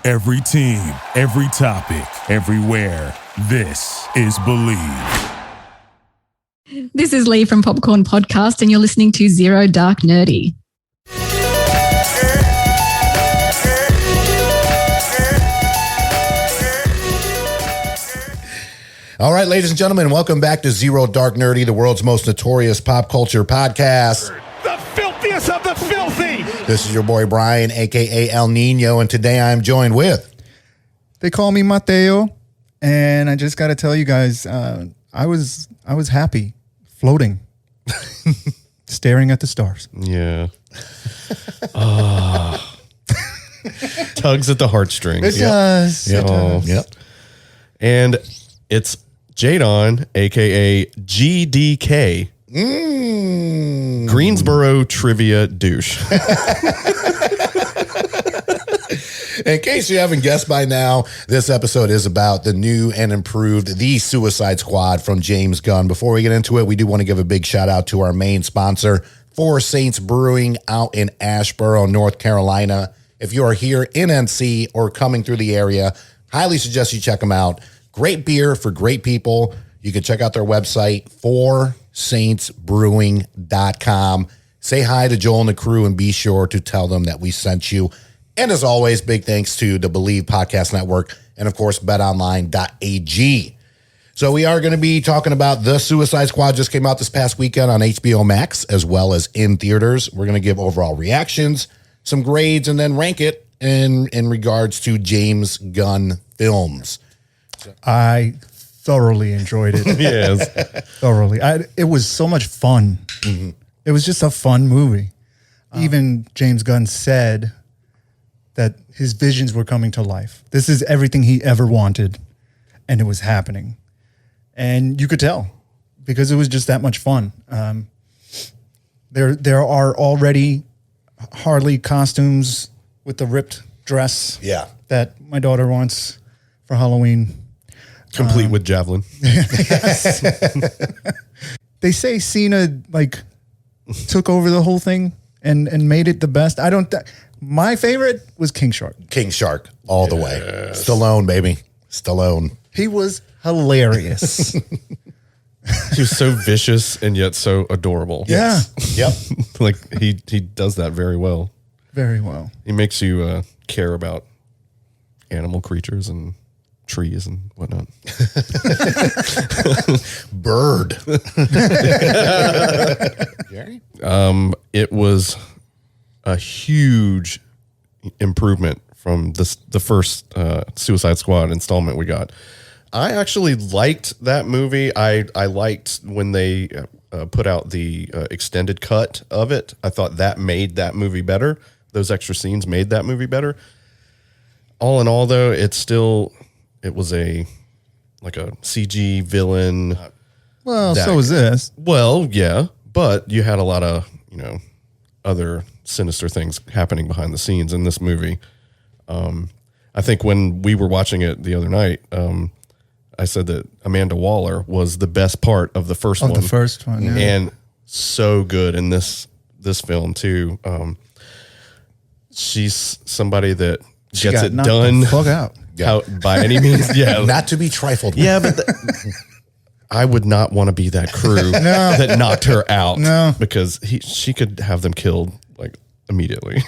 Every team, every topic, everywhere. This is Believe. This is Lee from Popcorn Podcast, and you're listening to Zero Dark Nerdy. All right, ladies and gentlemen, welcome back to Zero Dark Nerdy, the world's most notorious pop culture podcast. The filthiest of the filthy. This is your boy Brian, a.k.a. El Nino, and today I'm joined with... They call me Mateo, and I just got to tell you guys, I was happy, floating, staring at the stars. Yeah. Tugs at the heartstrings. It does. Yep. It does. Yep. And it's Jadon, a.k.a. GDK. Greensboro Trivia Douche. In case you haven't guessed by now, this episode is about the new and improved The Suicide Squad from James Gunn. Before we get into it, we do want to give a big shout out to our main sponsor, Four Saints Brewing out in Asheboro, North Carolina. If you are here in NC or coming through the area, highly suggest you check them out. Great beer for great people. You can check out their website, foursaintsbrewing.com. Say hi to Joel and the crew and be sure to tell them that we sent you. And as always, big thanks to the Believe Podcast Network and, of course, betonline.ag. So we are going to be talking about The Suicide Squad. Just came out this past weekend on HBO Max as well as in theaters. We're going to give overall reactions, some grades, and then rank it in regards to James Gunn films. I thoroughly enjoyed it. Yes. Thoroughly. It was so much fun. Mm-hmm. It was just a fun movie. Even James Gunn said that his visions were coming to life. This is everything he ever wanted, and it was happening. And you could tell because it was just that much fun. There are already Harley costumes with the ripped dress that my daughter wants for Halloween. Complete with javelin. They say Cena took over the whole thing and made it the best. My favorite was King Shark. King Shark, all the way. Stallone, baby. Stallone. He was hilarious. He was so vicious and yet so adorable. Yeah. Yep. He does that very well. Very well. He makes you care about animal creatures and trees and whatnot. Bird. Gary? It was a huge improvement from the first Suicide Squad installment we got. I actually liked that movie. I liked when they put out the extended cut of it. I thought that made that movie better. Those extra scenes made that movie better. All in all, though, it was a CG villain. Well, so was this. Well, yeah, but you had a lot of, other sinister things happening behind the scenes in this movie. I think when we were watching it the other night, I said that Amanda Waller was the best part of the first one. The first one, yeah. And so good in this film too. She's somebody that gets it done. Fuck out. By any means, yeah. Not to be trifled with. Yeah, but I would not want to be that crew that knocked her out. No. Because she could have them killed immediately.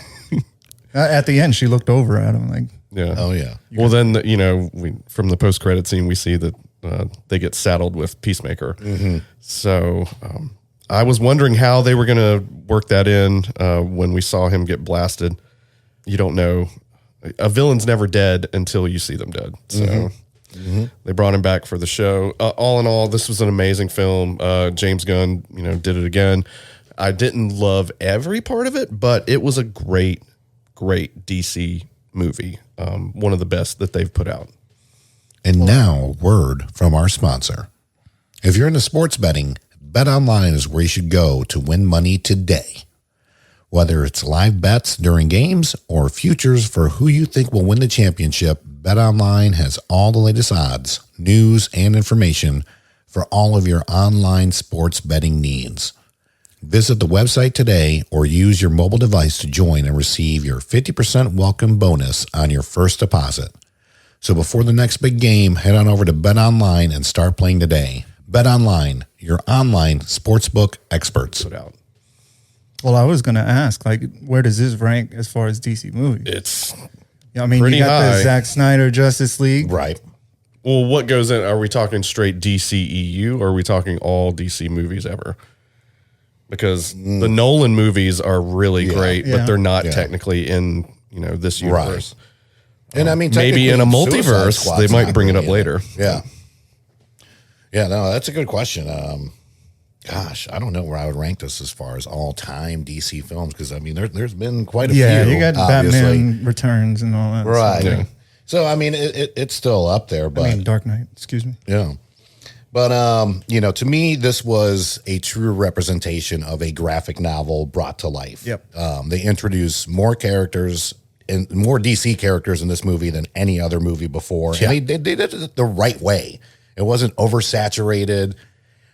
At the end, she looked over at him yeah. Oh, yeah. Well, then, from the post-credit scene, we see that they get saddled with Peacemaker. Mm-hmm. So I was wondering how they were going to work that in when we saw him get blasted. You don't know. A villain's never dead until you see them dead. So they brought him back for the show. All in all, this was an amazing film. James Gunn, did it again. I didn't love every part of it, but it was a great DC movie. One of the best that they've put out. And now, a word from our sponsor. If you're into sports betting, BetOnline is where you should go to win money today. Whether it's live bets during games or futures for who you think will win the championship, BetOnline has all the latest odds, news, and information for all of your online sports betting needs. Visit the website today or use your mobile device to join and receive your 50% welcome bonus on your first deposit. So before the next big game, head on over to BetOnline and start playing today. BetOnline, your online sportsbook experts. Put out. Well, I was going to ask, like, where does this rank as far as DC movies? It's I mean, pretty you got high. the Zack Snyder Justice League. Right. well, what goes in? Are we talking straight DCEU or are we talking all DC movies ever? Because the Nolan movies are really great, Yeah. but they're not Yeah. technically in this Right. universe. And I mean, Maybe in a technically, Suicide multiverse, Squad's they might not bring it up really in later. Yeah. Yeah, no, that's a good question. Gosh, I don't know where I would rank this as far as all-time DC films because, I mean, there's been quite a Yeah, few. you got obviously. Batman Returns and all that. Right. Yeah. So, I mean, it's still up there, but I mean, Dark Knight, excuse me. yeah. But, to me, this was a true representation of a graphic novel brought to life. Yep. They introduced more characters and more DC characters in this movie than any other movie before. And they did it the right way. It wasn't oversaturated.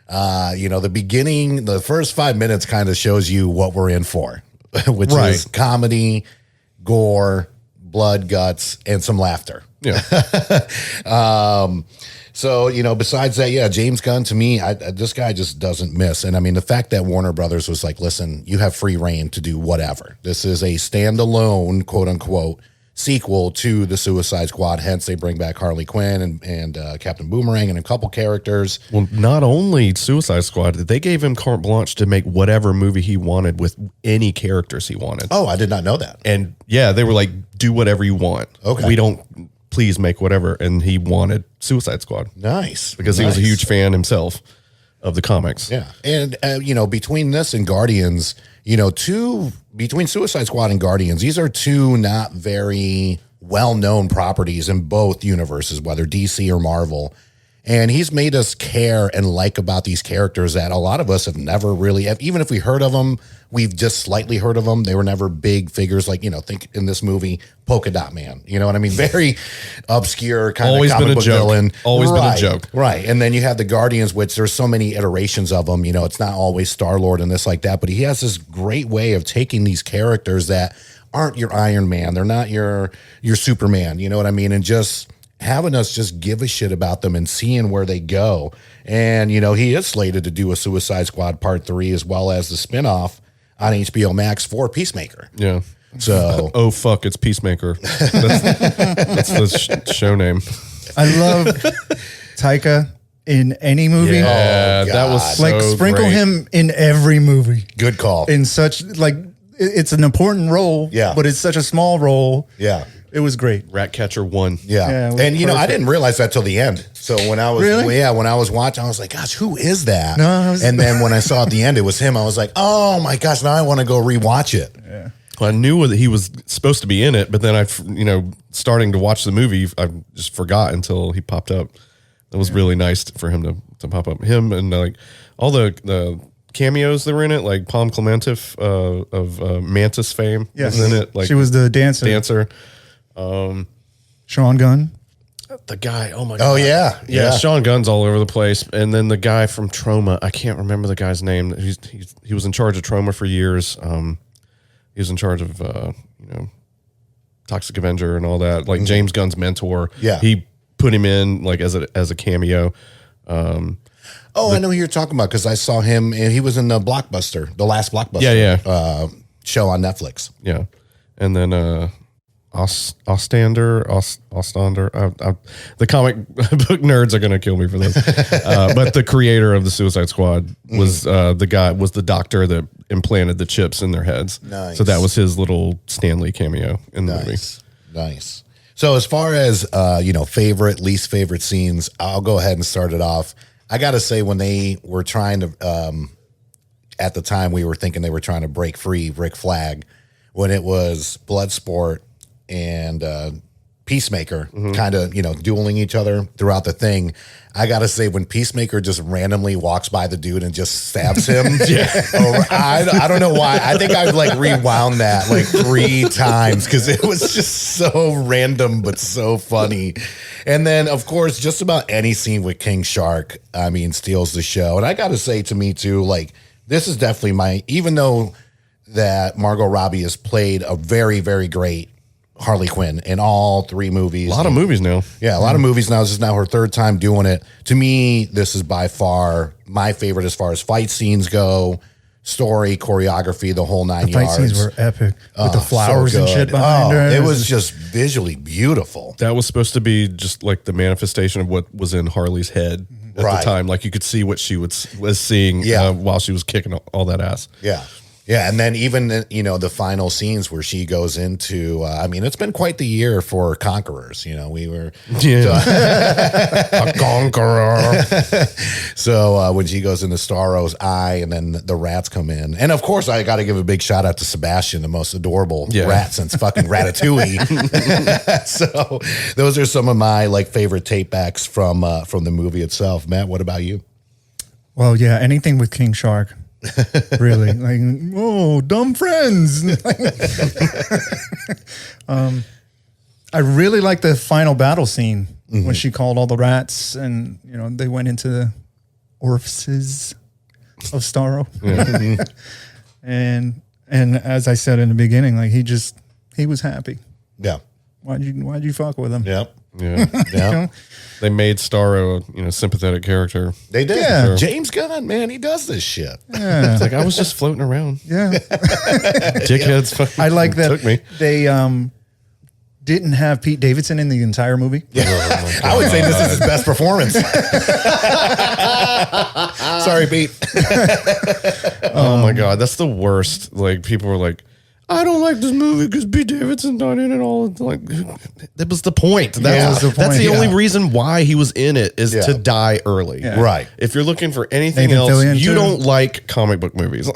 The beginning, the first 5 minutes kind of shows you what we're in for, which Right. is comedy, gore, blood, guts, and some laughter. Yeah. So, besides that, yeah, James Gunn, to me, this guy just doesn't miss. And I mean, the fact that Warner Brothers was like, listen, you have free reign to do whatever. This is a standalone, quote unquote, sequel to the Suicide Squad. Hence, they bring back Harley Quinn and Captain Boomerang and a couple characters. Well, not only Suicide Squad, they gave him carte blanche to make whatever movie he wanted with any characters he wanted. Oh, I did not know that. And yeah, they were like, do whatever you want. Okay. We don't, please make whatever. And he wanted Suicide Squad Nice. because he was a Nice. huge fan himself of the comics. Yeah. And, between this and Guardians, between Suicide Squad and Guardians, these are two not very well-known properties in both universes, whether DC or Marvel. And he's made us care and like about these characters that a lot of us have never really, even if we heard of them, we've just slightly heard of them. They were never big figures like, think in this movie, Polka Dot Man. You know what I mean? Very obscure kind Always of been comic a book joke. villain. Always been a Right, joke. Right. And then you have the Guardians, which there's so many iterations of them. It's not always Star-Lord and this like that, but he has this great way of taking these characters that aren't your Iron Man. They're not your Superman. You know what I mean? And just having us just give a shit about them and seeing where they go. And, he is slated to do a Suicide Squad Part 3 as well as the spinoff on HBO Max for Peacemaker. Yeah. So, Oh, fuck, it's Peacemaker. That's the show name. I love Taika in any movie. Yeah, Oh, that was God. so Like, sprinkle great. him in every movie. good call. In such, like, it's an important role, Yeah. but it's such a small role. Yeah. It was great. Ratcatcher 1. Yeah. Yeah, it was And I perfect. didn't realize that till the end. So when I was Really? when I was watching, I was like, gosh, who is that? No, I was- and then when I saw at the end it was him, I was like, oh my gosh, now I want to go rewatch it. I knew that he was supposed to be in it, but then starting to watch the movie, I just forgot until he popped up. It was really nice for him to pop up. Him and like all the cameos that were in it, like Palm Clementif of Mantis fame Yes. was in it. Like She was the dancer. Sean Gunn. the guy. Oh my god. Oh yeah. Yeah, Sean Gunn's all over the place, and then the guy from Troma. I can't remember the guy's name. He was in charge of Troma for years. He was in charge of Toxic Avenger and all that. Like James Gunn's mentor. Yeah. he put him in like as a cameo. Oh, I know who you're talking about because I saw him and he was in the Blockbuster, the last Blockbuster show on Netflix. Yeah, and then Ostander. The comic book nerds are gonna kill me for this, but the creator of the Suicide Squad was the doctor that implanted the chips in their heads. Nice. So that was his little Stanley cameo in the movie. Nice. So as far as favorite, least favorite scenes, I'll go ahead and start it off. I got to say when they were trying to, at the time we were thinking they were trying to break free Rick Flag, when it was Bloodsport and Peacemaker kind of, dueling each other throughout the thing. I got to say when Peacemaker just randomly walks by the dude and just stabs him. I don't know why. I think I've like rewound that like 3 times because it was just so random, but so funny. And then of course, just about any scene with King Shark, steals the show. And I got to say to me too, like This is definitely even though that Margot Robbie has played a very, very great Harley Quinn in all 3 movies. A lot of movies now. Yeah, a lot of movies now. This is now her 3rd time doing it. To me, this is by far my favorite as far as fight scenes go, story, choreography, the whole 9 Fight yards. scenes were epic with the So flowers and good. shit behind her. It was just visually beautiful. That was supposed to be just like the manifestation of what was in Harley's head at Right. the time. Like you could see what she was seeing while she was kicking all that ass. Yeah. Yeah. And then even, the final scenes where she goes into, it's been quite the year for Conquerors. We were. A conqueror. So when she goes into Starro's eye and then the rats come in. And of course, I got to give a big shout out to Sebastian, the most adorable rat since fucking Ratatouille. So those are some of my favorite tape backs from the movie itself. Matt, what about you? Well, yeah, anything with King Shark. Really, dumb friends. I really like the final battle scene when she called all the rats and they went into the orifices of Starro. and as I said in the beginning, he was happy. Yeah. Why'd you fuck with him? Yep. Yeah. Yeah. They made Starro a sympathetic character. They did. Yeah. James Gunn, man, he does this shit. It's like I was just floating around. Yeah. Dickheads fucking I like that took me. they didn't have Pete Davidson in the entire movie. I would say this is his best performance. Sorry, Pete. Oh my god, that's the worst. Like people were like, I don't like this movie because Pete Davidson's not in it all. Like that was the point. That's the only reason why he was in it is to die early. Yeah. Right. If you're looking for anything Nathan else, Fillion, you too. don't like comic book movies.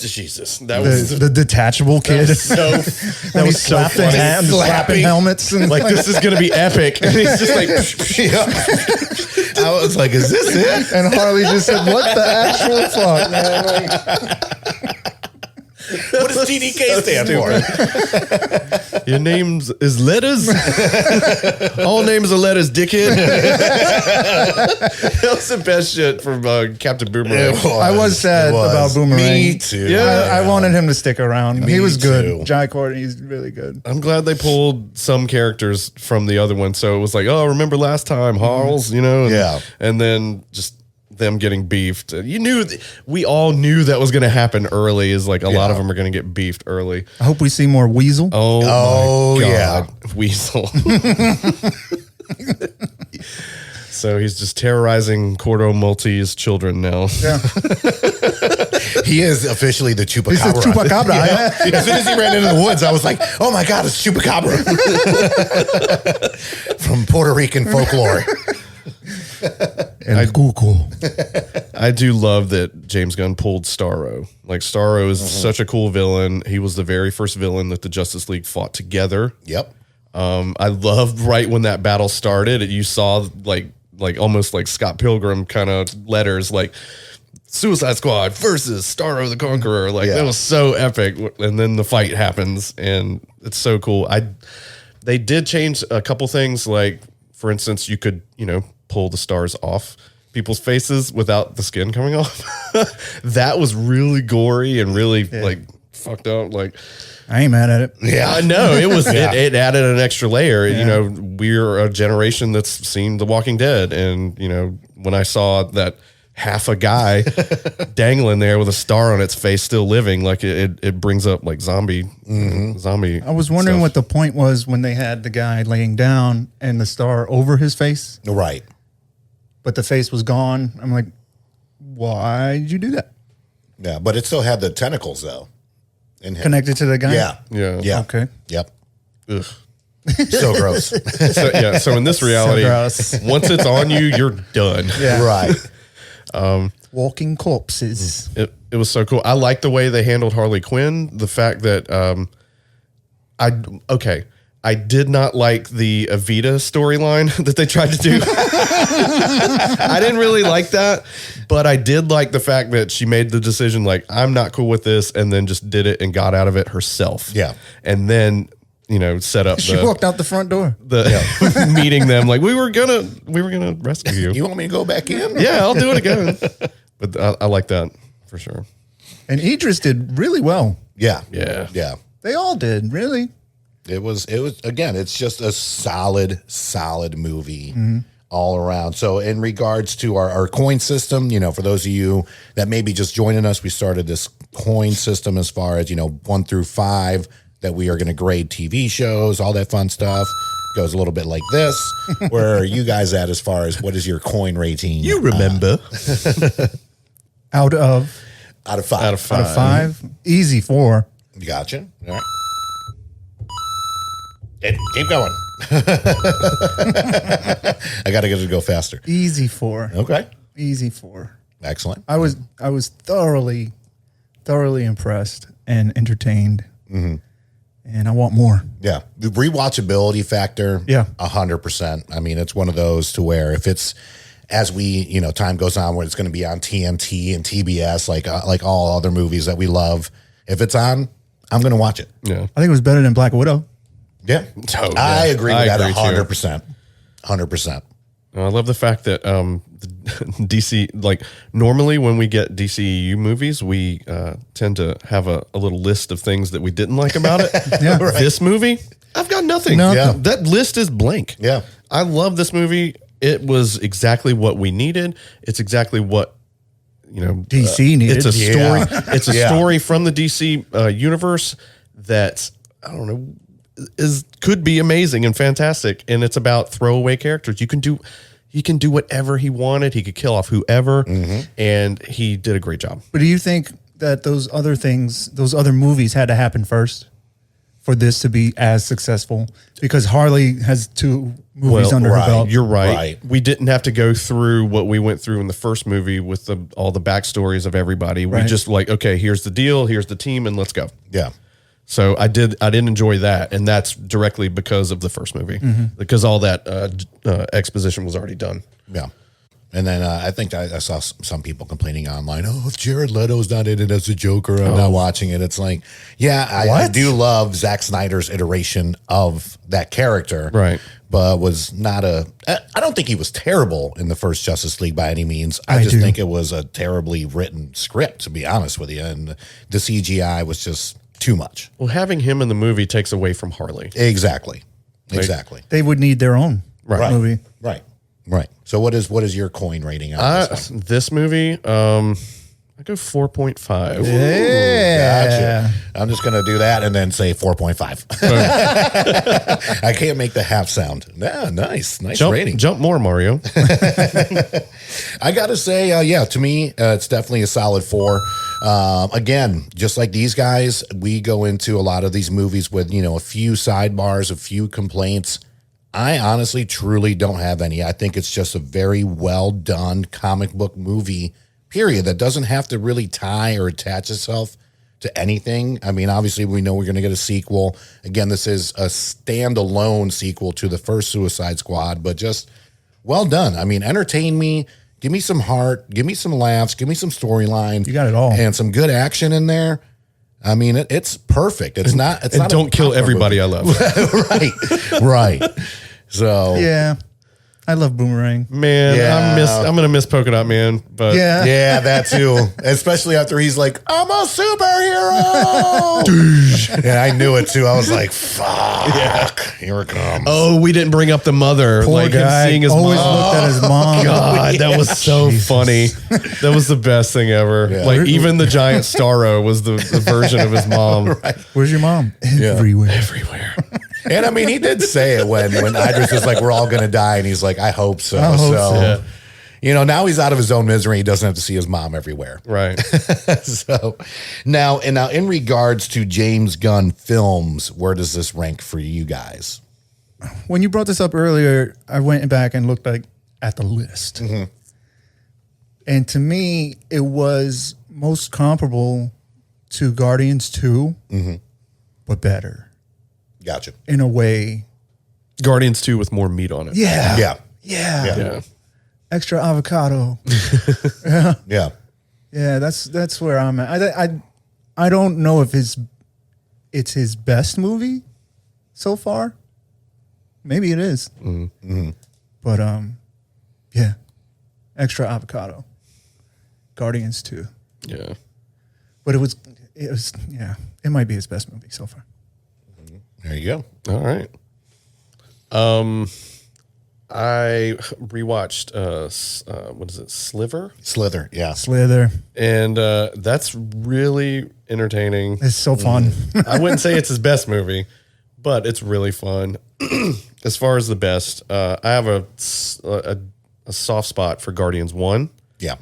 Jesus, that was The detachable kid. that When was he's so slapping funny. hands, slapping helmets, and Like this is gonna be epic, and he's just like, I was like, is this it? and Harley just said, "What the actual fuck, man?" What does TDK stand for? your name's is letters. All names are letters, dickhead. That was the best shit from Captain Boomerang. I was sad about Boomerang. Me too. Yeah. I wanted him to stick around. Me He was good. too. Jai Courtney's really good. I'm glad they pulled some characters from the other one, so it was like, oh, remember last time, Harles, and, Yeah. and then just them getting beefed. You knew, we all knew that was going to happen early. Is like a lot of them are going to get beefed early. I hope we see more Weasel. Oh my yeah. God. Weasel. So he's just terrorizing Cordo Maltese children now. Yeah. He is officially the Chupacabra. He says Chupacabra. Yeah. As soon as he ran into the woods, I was like, oh my God, it's Chupacabra. From Puerto Rican folklore. And Google. I do love that James Gunn pulled Starro. Like Starro is such a cool villain. He was the very first villain that the Justice League fought together. Yep. I loved right when that battle started, you saw like almost like Scott Pilgrim kind of letters like Suicide Squad versus Starro the Conqueror. Like that was so epic. And then the fight happens and it's so cool. They did change a couple things. Like for instance, you could, pull the stars off people's faces without the skin coming off. That was really gory and really like fucked up. Like, I ain't mad at it. Yeah. I know it was. It added an extra layer. We're a generation that's seen The Walking Dead, and when I saw that half a guy dangling there with a star on its face, still living, like it brings up like zombie. I was wondering what the point was when they had the guy laying down and the star over his face, Right. but the face was gone. I'm like, why did you do that? Yeah. But it still had the tentacles, though. In him. Connected to the guy? Yeah. Yeah. Yeah. Okay. Yep. Ugh. So gross. So in this reality, gross. once it's on you, you're done. Yeah. Right. Walking corpses. It was so cool. I like the way they handled Harley Quinn. The fact that I did not like the Evita storyline that they tried to do. I didn't really like that, but I did like the fact that she made the decision like, I'm not cool with this, and then just did it and got out of it herself. Yeah. And then set up She walked out the front door. the meeting them like we were gonna rescue you. You want me to go back in? Yeah, I'll do it again. But I like that for sure. And Idris did really well. Yeah. Yeah. Yeah. They all did, really. It was again, it's just a solid movie all around. So in regards to our coin system, for those of you that may be just joining us, we started this coin system as far as, 1 through 5 that we are going to grade TV shows, all that fun stuff. Goes a little bit like this. Where are you guys at as far as what is your coin rating? You remember. Out of 5. Out of 5. out of 5, easy 4. You gotcha. All right. Keep going. I got to get it to go faster. Easy 4. Okay. Easy 4. Excellent. I was thoroughly impressed and entertained. And I want more. Yeah. The rewatchability factor. Yeah. 100%. I mean, it's one of those to where if it's, as we, time goes on where it's going to be on TNT and TBS, like all other movies that we love, if it's on, I'm going to watch it. Yeah. I think it was better than Black Widow. Yeah. Oh, yeah. I agree with I that agree too. 100%. 100%. I love the fact that DC, like normally when we get DCEU movies, we tend to have a little list of things that we didn't like about it. Yeah. Right. This movie, I've got nothing. Nothing. Yeah. That list is blank. Yeah. I love this movie. It was exactly what we needed. It's exactly what DC needed. It's a story. Yeah. It's a Yeah. story from the DC universe that I don't know could be amazing and fantastic. And it's about throwaway characters. He can do whatever he wanted. He could kill off whoever, and he did a great job. But do you think that those other movies had to happen first for this to be as successful? Because Harley has 2 movies under her belt. You're right. Right. We didn't have to go through what we went through in the first movie with all the backstories of everybody. We Right. just okay, here's the deal, here's the team, and let's go. Yeah. So I did enjoy that, and that's directly because of the first movie, because all that exposition was already done. Yeah. And then I think I saw some people complaining online, if Jared Leto's not in it as a Joker, I'm not watching it. It's like, yeah, I do love Zack Snyder's iteration of that character. Right. But was not I don't think he was terrible in the first Justice League by any means. I just do. think it was a terribly written script, to be honest with you. And the CGI was just too much. Well, having him in the movie takes away from Harley. Exactly. Exactly. They would need their own movie. Right. Right. So what is your coin rating on this one? This movie, I go 4.5. Yeah. Gotcha. I'm just going to do that and then say 4.5. I can't make the half sound. Yeah, nice rating. Jump more, Mario. I got to say, to me, it's definitely a solid 4. Again, just like these guys, we go into a lot of these movies with, a few sidebars, a few complaints. I honestly, truly don't have any. I think it's just a very well done comic book movie, period, that doesn't have to really tie or attach itself to anything. I mean, obviously, we know we're going to get a sequel. Again, this is a standalone sequel to the first Suicide Squad, but just well done. I mean, entertain me. Give me some heart. Give me some laughs. Give me some storyline. You got it all. And some good action in there. I mean, it's perfect. It's not. It's And not. don't kill everybody I love. Right. So Yeah. I love Boomerang. Man, Yeah. I'm gonna miss Polka Dot Man, but Yeah. yeah, that too. Especially after he's like, "I'm a superhero." And I knew it too. I was like, "Fuck, here it comes." oh, we didn't bring up the mother, Poor like guy him seeing his always mom. looked at his mom. God, that was so funny. That was the best thing ever. Yeah. Like even the giant Starro was the version of his mom. Where's your mom? Everywhere. Everywhere. And I mean, he did say it when Idris was like, "We're all gonna die," and he's like, "I hope so." I hope so. Yeah. Now he's out of his own misery. He doesn't have to see his mom everywhere. Right. So now in regards to James Gunn films, where does this rank for you guys? When you brought this up earlier, I went back and looked at the list. And to me, it was most comparable to Guardians 2, but better Gotcha. in a way. Guardians 2 with more meat on it. Yeah. Yeah. Yeah. Yeah. Extra avocado. Yeah. Yeah, that's where I'm at. I don't know if it's his best movie, so far. Maybe it is. But yeah, extra avocado. Guardians 2. Yeah. But it was yeah, it might be his best movie so far. There you go. All right. I rewatched what is it, Slither, yeah. Slither. and that's really entertaining. It's so fun. I wouldn't say it's his best movie, but it's really fun. As far as the best, I have a soft spot for Guardians 1. Yeah.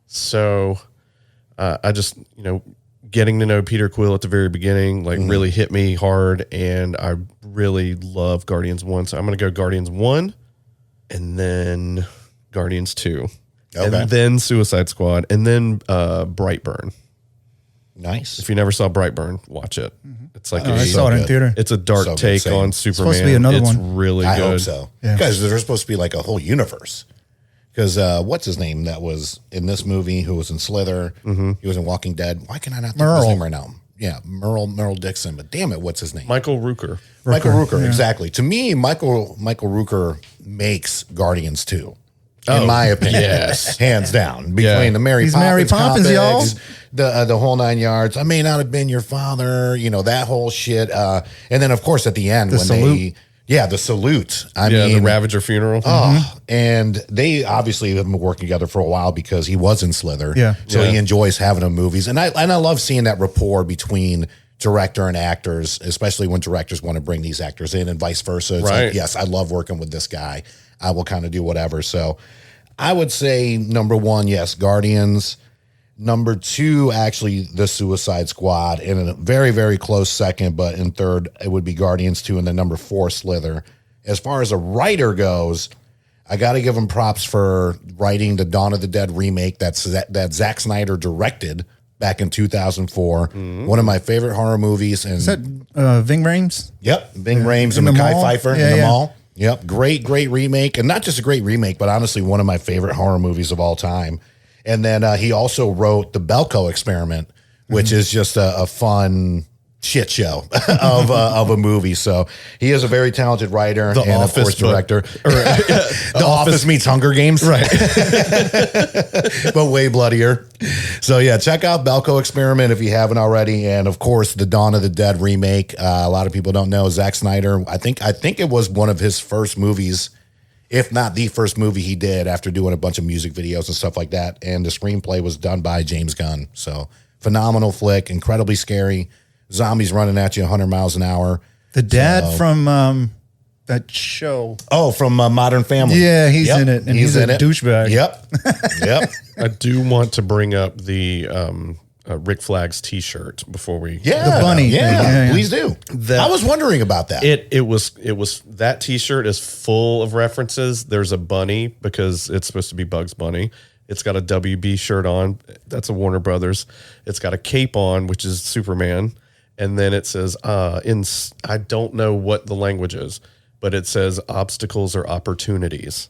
So I just, getting to know Peter Quill at the very beginning, really hit me hard. And I really love Guardians 1. So I'm going to go Guardians 1 and then Guardians 2 Okay. and then Suicide Squad and then Brightburn. Nice. If you never saw Brightburn, watch it. It's like I saw it in good. theater. It's a dark So good, take same. on It's Superman. supposed to be another it's one. really I good. hope so. Yeah. Because there's supposed to be like a whole universe. Because what's his name that was in this movie who was in Slither? He was in Walking Dead. Why can I not think of his Merle. name right now? Yeah, Merle Dixon. But damn it, what's his name? Michael Rooker. Michael Rooker, yeah. exactly. To me, Michael Rooker makes Guardians 2. In my opinion, yes. hands down. Between Yeah. the Mary He's Poppins, Mary Poppins, comics, y'all. the whole 9 yards. I may not have been your father, that whole shit. And then, of course, at the end, when salute. the salute. I Yeah, mean, the Ravager funeral. and they obviously have been working together for a while because he was in Slither. Yeah. So Yeah. he enjoys having him movies. And I love seeing that rapport between director and actors, especially when directors want to bring these actors in and vice versa. It's Right. like, yes, I love working with this guy. I will kind of do whatever. So I would say number 1, yes, Guardians. Number 2, actually, the Suicide Squad. And in a very, very close second, but in third, it would be Guardians 2. And then number 4, Slither. As far as a writer goes, I got to give him props for writing the Dawn of the Dead remake that Zack Snyder directed back in 2004. One of my favorite horror movies. And Is that Ving Rhames? Yep, Ving Rhames In and the Mekhi Mall? Phifer Yeah, in the yeah. Mall. Yep, great remake, and not just a great remake, but honestly one of my favorite horror movies of all time. And then he also wrote The Belko Experiment, which is just a fun shit show of a movie. So he is a very talented writer The and Office, of course director. The Office meets Hunger Games, Right. but way bloodier. So yeah, check out Belko Experiment if you haven't already, and of course the Dawn of the Dead remake. A lot of people don't know Zack Snyder. I think it was one of his first movies, if not the first movie he did after doing a bunch of music videos and stuff like that. And the screenplay was done by James Gunn. So phenomenal flick, incredibly scary. Zombies running at you 100 miles an hour. The dad from that show. Oh, from Modern Family. Yeah, he's Yep, in it, and he's a douchebag. Yep, yep. I do want to bring up the Rick Flags T-shirt before we. Yeah, The bunny thing. Yeah, Yeah. please do. I was wondering about that. It was that T-shirt is full of references. There's a bunny because it's supposed to be Bugs Bunny. It's got a WB shirt on. That's a Warner Brothers. It's got a cape on, which is Superman. And then it says, I don't know what the language is, but it says obstacles or opportunities.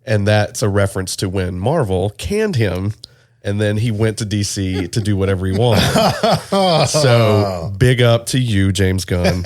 And that's a reference to when Marvel canned him and then he went to DC to do whatever he wanted. So big up to you, James Gunn.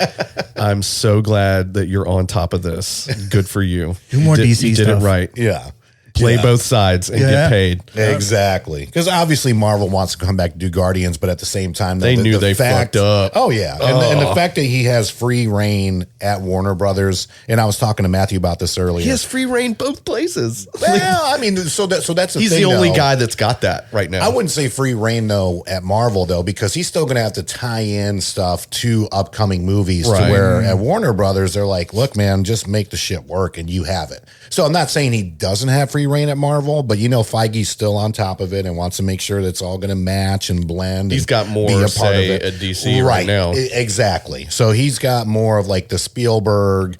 I'm so glad that you're on top of this. Good for you. Do more You did- DC You did stuff. it right. yeah. Play Yeah. both sides and Yeah. get paid. Exactly. Because obviously Marvel wants to come back to do Guardians, but at the same time, They knew they fucked up. Oh, yeah. And the fact that he has free reign at Warner Brothers, and I was talking to Matthew about this earlier. He has free reign both places. Well, I mean, so that's the He's thing, the only though. guy that's got that right now. I wouldn't say free reign though at Marvel though, because he's still going to have to tie in stuff to upcoming movies. Right. To where at Warner Brothers they're like, look, man, just make the shit work, and you have it. So I'm not saying he doesn't have free reign at Marvel, but Feige's still on top of it and wants to make sure that it's all going to match and blend. He's and got more be a part say of it. at DC right now. Exactly. So he's got more of like the Spielberg,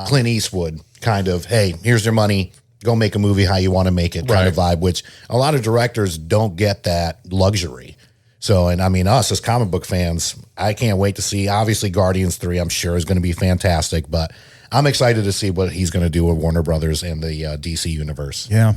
Clint Eastwood kind of, hey, here's your money. Go make a movie how you want to make it kind of vibe, which a lot of directors don't get that luxury. So, and I mean, us as comic book fans, I can't wait to see. Obviously, Guardians 3, I'm sure, is going to be fantastic, but I'm excited to see what he's going to do with Warner Brothers and the DC universe. Yeah.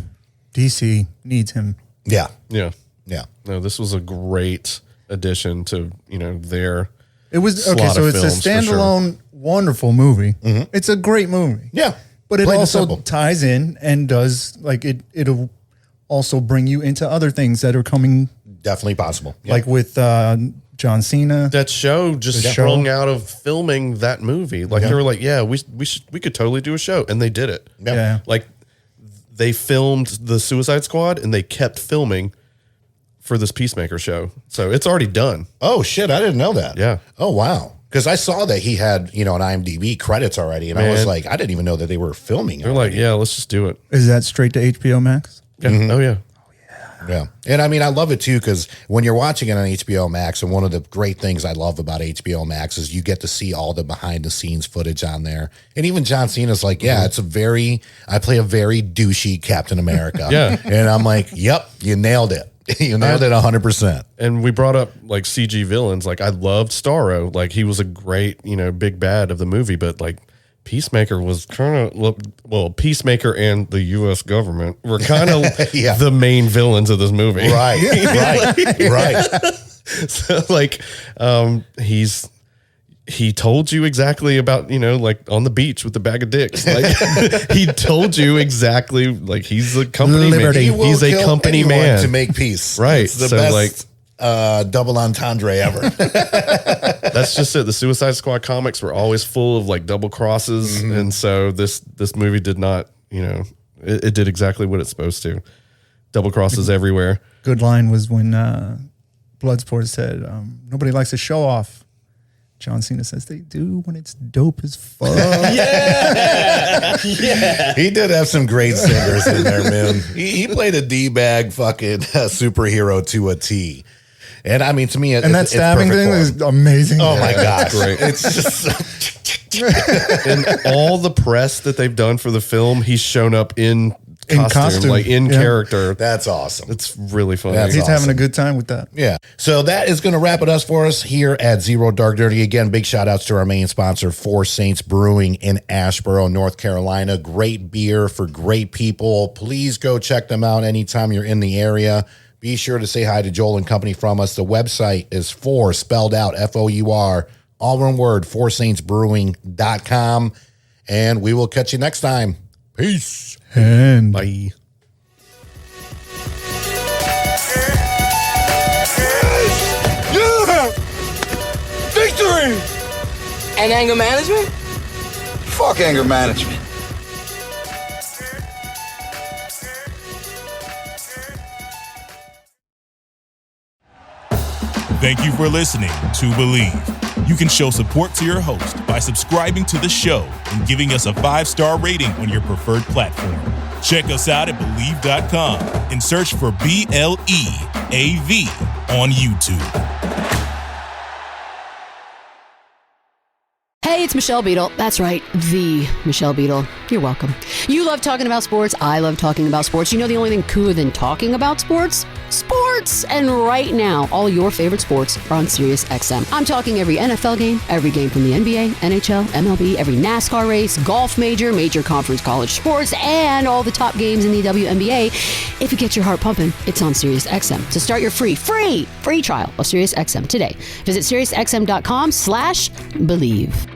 DC needs him. Yeah. Yeah. Yeah. No, this was a great addition to, their It was slot okay. So of it's a films, for sure. standalone wonderful movie. It's a great movie. Yeah. But it Plain and also simple. ties in and does like it'll also bring you into other things that are coming, Definitely possible. Yeah. like with John Cena. That show just The sprung show. out of filming that movie. Like they were like, yeah, we could totally do a show, and they did it. Yeah. Like they filmed the Suicide Squad, and they kept filming for this Peacemaker show. So it's already done. Oh shit, I didn't know that. Yeah. Oh wow. Because I saw that he had, an IMDb credits already, and I was Man. like, I didn't even know that they were filming. They're like, yeah, let's just do it. Is that straight to HBO Max? Yeah. Oh yeah. Yeah. And I mean, I love it too, because when you're watching it on HBO Max, and one of the great things I love about HBO Max is you get to see all the behind the scenes footage on there. And even John Cena's like, yeah, I play a very douchey Captain America. Yeah. And I'm like, yep, you nailed it. You nailed it 100%. And we brought up like CG villains. Like I loved Starro. Like he was a great, big bad of the movie, but like Peacemaker was kind of, Peacemaker and the U.S. government were kind of Yeah. the main villains of this movie. Right. Right. So like, he told you exactly about, like on the beach with the bag of dicks. Like he told you exactly, like he's a company Liberty. man. Will He's a kill company anyone man to make peace. Right. It's the So, best double entendre ever. That's just it. The Suicide Squad comics were always full of like double crosses. And so this movie did not, it did exactly what it's supposed to. Double crosses everywhere. Good line was when Bloodsport said, nobody likes to show off. John Cena says they do when it's dope as fuck. He did have some great singers in there, man. He played a D-bag fucking superhero to a T. And I mean, to me, And that stabbing thing is amazing. Oh my gosh. great. It's just And all the press that they've done for the film, he's shown up in costume, like in yeah. character. that's awesome. It's really funny. That's He's awesome. having a good time with that. Yeah. So that is going to wrap it up for us here at Zero Dark Dirty. Again, big shout outs to our main sponsor, Four Saints Brewing in Asheboro, North Carolina. Great beer for great people. Please go check them out anytime you're in the area. Be sure to say hi to Joel and company from us. The website is four, spelled out, F-O-U-R, all one word, foursaintsbrewing.com. And we will catch you next time. Peace. And Bye. Yeah! Victory! And anger management? Fuck anger management. Thank you for listening to Believe. You can show support to your host by subscribing to the show and giving us a 5-star rating on your preferred platform. Check us out at Believe.com and search for BLEAV on YouTube. Hey, it's Michelle Beadle. That's right, the Michelle Beadle. You're welcome. You love talking about sports. I love talking about sports. You know the only thing cooler than talking about sports? Sports! And right now, all your favorite sports are on Sirius XM. I'm talking every NFL game, every game from the NBA, NHL, MLB, every NASCAR race, golf major conference college sports, and all the top games in the WNBA. If it gets your heart pumping, it's on Sirius XM. To start your free trial of Sirius XM today, visit SiriusXM.com/believe.